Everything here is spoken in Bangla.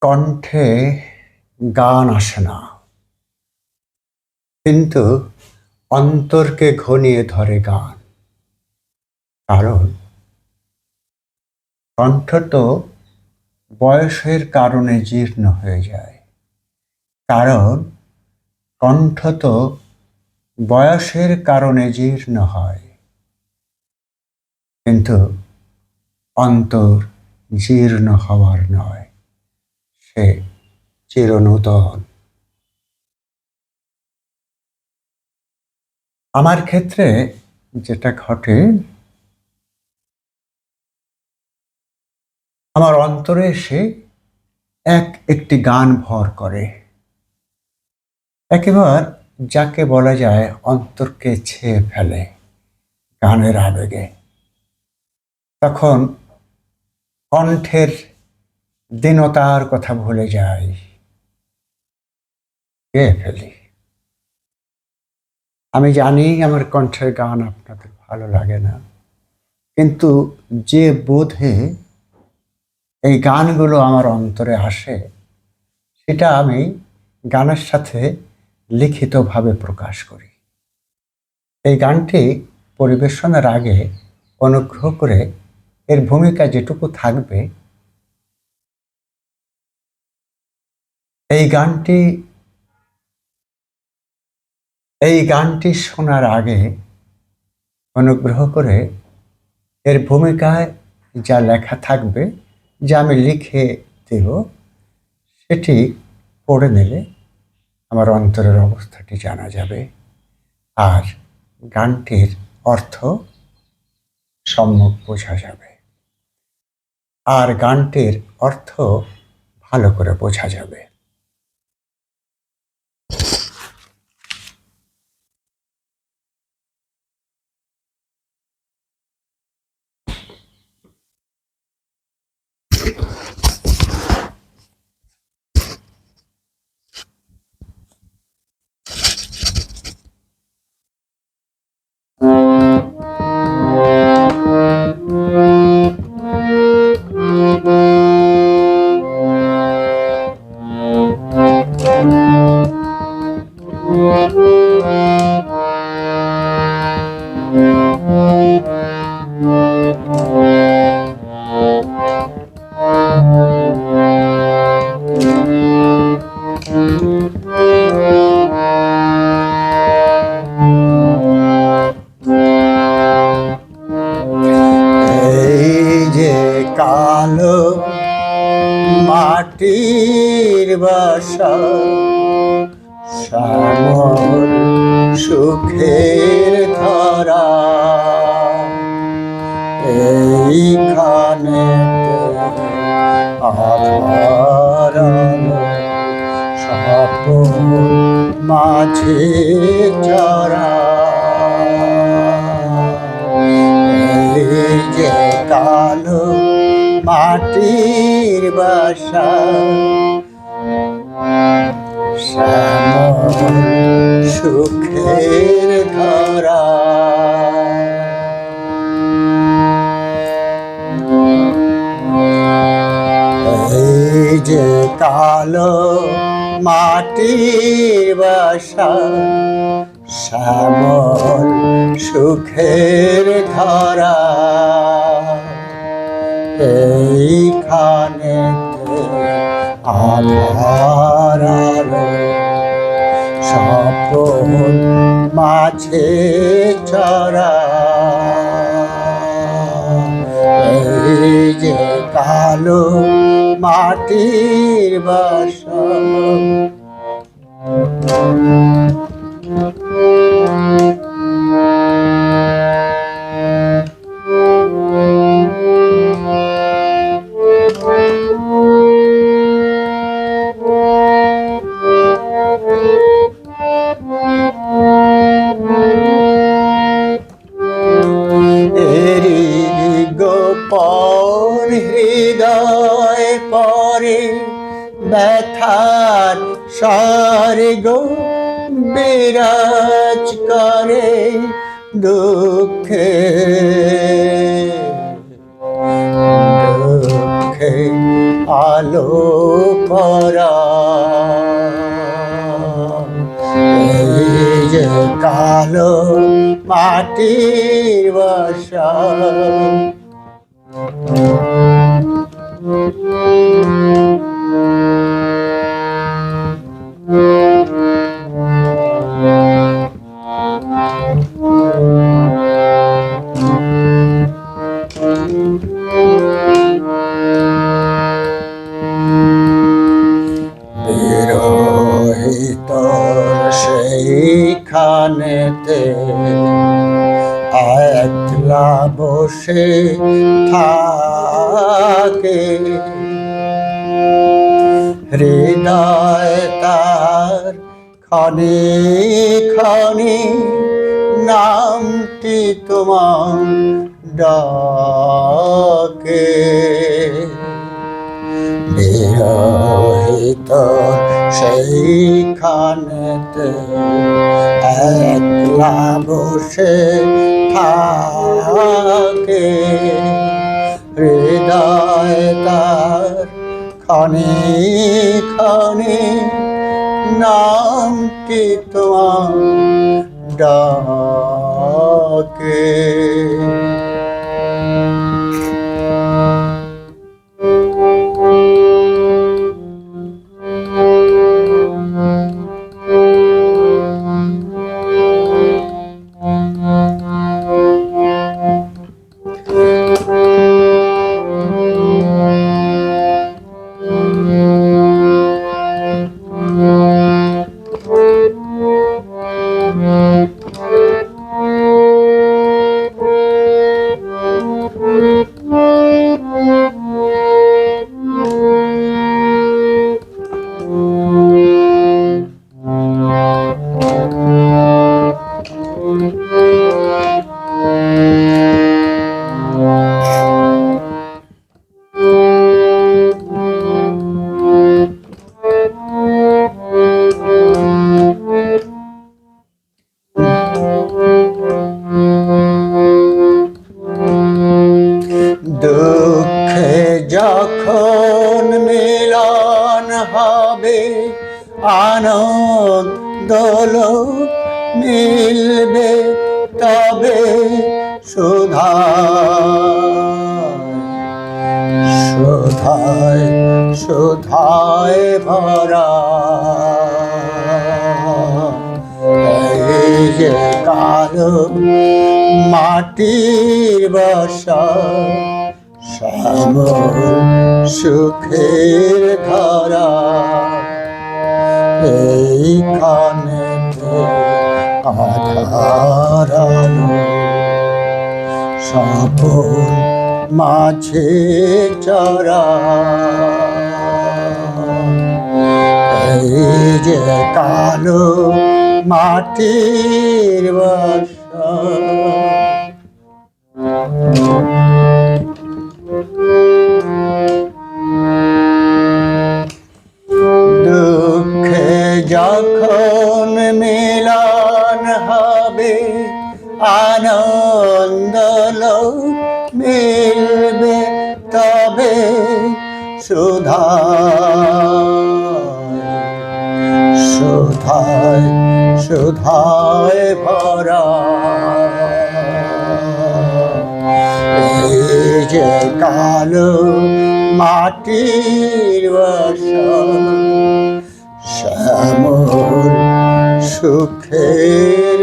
কণ্ঠে গান আসে না, কিন্তু অন্তরকে ঘনিয়ে ধরে গান। কারণ কণ্ঠ তো বয়সের কারণে জীর্ণ হয়ে যায়। কারণ কণ্ঠ তো বয়সের কারণে জীর্ণ হয়, কিন্তু অন্তর জীর্ণ হওয়ার নয়, সে চিরনূতন। আমার ক্ষেত্রে যেটা ঘটে, আমার অন্তরে এসে একটি গান ভর করে, একেবারে যাকে বলা যায় অন্তরকে ছেয়ে ফেলে গানের আবেগে। তখন কণ্ঠের দীনতার কথা ভুলে যাই, গেয়ে ফেলি। আমি জানি আমার কণ্ঠের গান আপনাদের ভালো লাগে না, কিন্তু যে বোধে এই গানগুলো আমার অন্তরে আসে, সেটা আমি গানের সাথে লিখিতভাবে প্রকাশ করি। এই গানটি পরিবেশনের আগে অনুগ্রহ করে এর ভূমিকা যেটুকু থাকবে, এই গানটি শোনার আগে অনুগ্রহ করে এর ভূমিকায় যা লেখা থাকবে, যা আমি লিখে দেব, সেটি পড়ে নিলে আমার অন্তরের অবস্থাটি জানা যাবে, আর গানটির অর্থ সম্যক বোঝা যাবে, আর গানটির অর্থ ভালো করে বোঝা যাবে। কালো মাটির বাসা, শ্যামল সুখের ধরা, এইখানে আধার স্বপ্ন মাঝে চরা। এই যে কালো মাটির বাসা, শ্যামল সুখের ধরা, এই যে কালো মাটির বাসা, শ্যামল সুখের ধরা, এইখানে আধার স্বপ্ন মাঝে চরা। এই যে কালো মাটির বাসা, গোপন হৃদয় পরে ব্যথার স্বর্গ বিরাজ করে, দুঃখে দুঃখে আলো করা, এই যে কালো মাটির বাসা, বিরহিত সেইখানেতে একলা বসে থাকে, হৃদয় তার ক্ষণে ক্ষণে নামটি তোমার ডাকে, বিরহিত সেইখানেতে একলা বসে থাকে, হৃদয় তার ক্ষণে ক্ষণে নামটি তোমার ডাকে। দুঃখে যখন মিলন হবে, আনন্দ মিলবে তবে সুধায় সুধায় ভরা, এই যে কালো মাটির বাসা, শ্যামল সুখের ধারা, এইখানেতে আধার আলো, স্বপন মাঝে চরা, এই যে কালো মাটির বাসা। দুঃখে যখন মিলন হবে, আনন্দ মিলবে তবে সুধায় সুধায় ভরা, এই যে কালো মাটির বাসা, শ্যামল সুখের